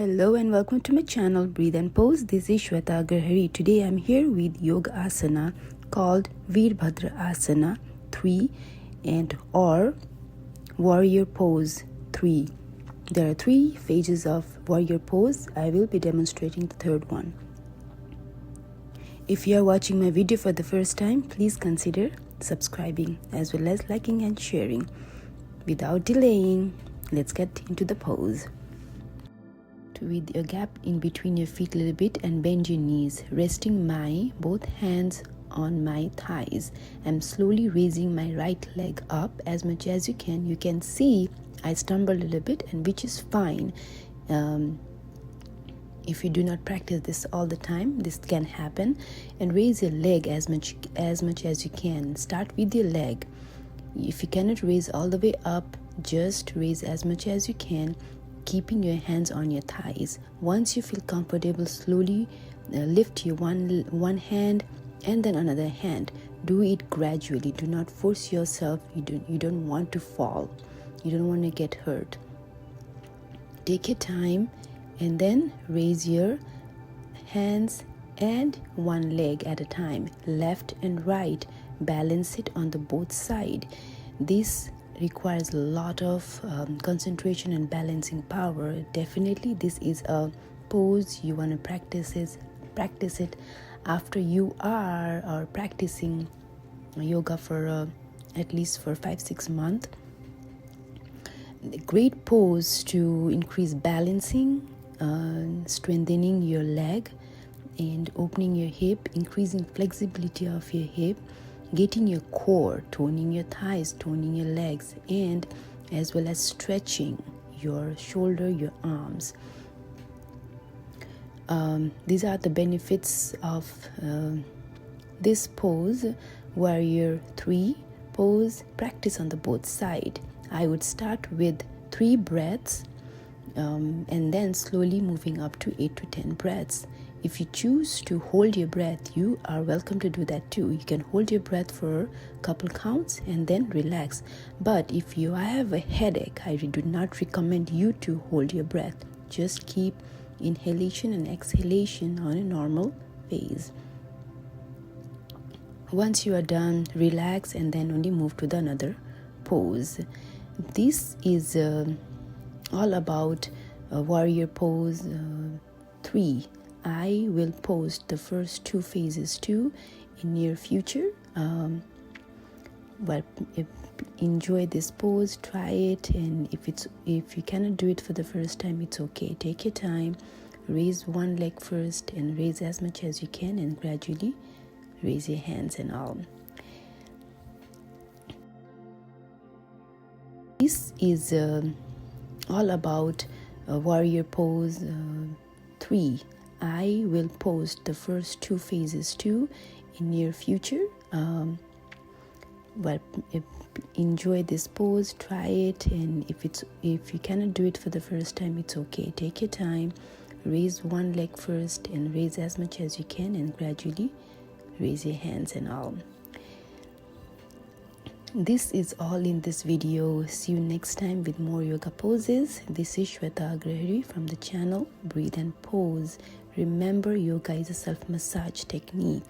Hello and welcome to my channel Breathe and Pose. This is Shweta. Today I'm here with yoga asana called Virbhadrasana 3 and or warrior pose 3. There are 3 phases of warrior pose. I will be demonstrating the third one. If you are watching my video for the first time, please consider subscribing as well as liking and sharing. Without delaying, let's get into the pose. With a gap in between your feet a little bit and bend your knees, resting my both hands on my thighs. I'm slowly raising my right leg up as much as you can. You can see I stumble a little bit, and which is fine. If you do not practice this all the time, this can happen. And raise your leg as much as you can. Start with your leg. If you cannot raise all the way up, just raise as much as you can, keeping your hands on your thighs. Once you feel comfortable, slowly lift your one hand and then another hand. Do it gradually. Do not force yourself. You don't want to fall. You don't want to get hurt. Take your time and then raise your hands and one leg at a time, left and right. Balance it on the both side. This requires a lot of concentration and balancing power. Definitely this is a pose you want to practice it after you are practicing yoga for at least for 5-6 months. A great pose to increase balancing, strengthening your leg and opening your hip, increasing flexibility of your hip, getting your core, toning your thighs, toning your legs, and as well as stretching your shoulder, your arms. These are the benefits of this pose, warrior 3 pose. Practice on the both side. I would start with 3 breaths and then slowly moving up to 8 to 10 breaths. If you choose to hold your breath, you are welcome to do that too. You can hold your breath for a couple counts and then relax. But if you have a headache, I do not recommend you to hold your breath. Just keep inhalation and exhalation on a normal phase. Once you are done, relax and then only move to the another pose. This is all about warrior pose 3. I will post the first 2 phases too in near future. But enjoy this pose, try it, and if you cannot do it for the first time, it's okay. Take your time, raise one leg first and raise as much as you can, and gradually raise your hands and all. This is all about warrior pose 3. I will post the first 2 phases too in near future. But enjoy this pose, try it, and if you cannot do it for the first time, it's okay. Take your time, raise one leg first and raise as much as you can, and gradually raise your hands and all. This is all in this video. See you next time with more yoga poses. This is Shweta from the channel Breathe and Pose. Remember, yoga is a self-massage technique.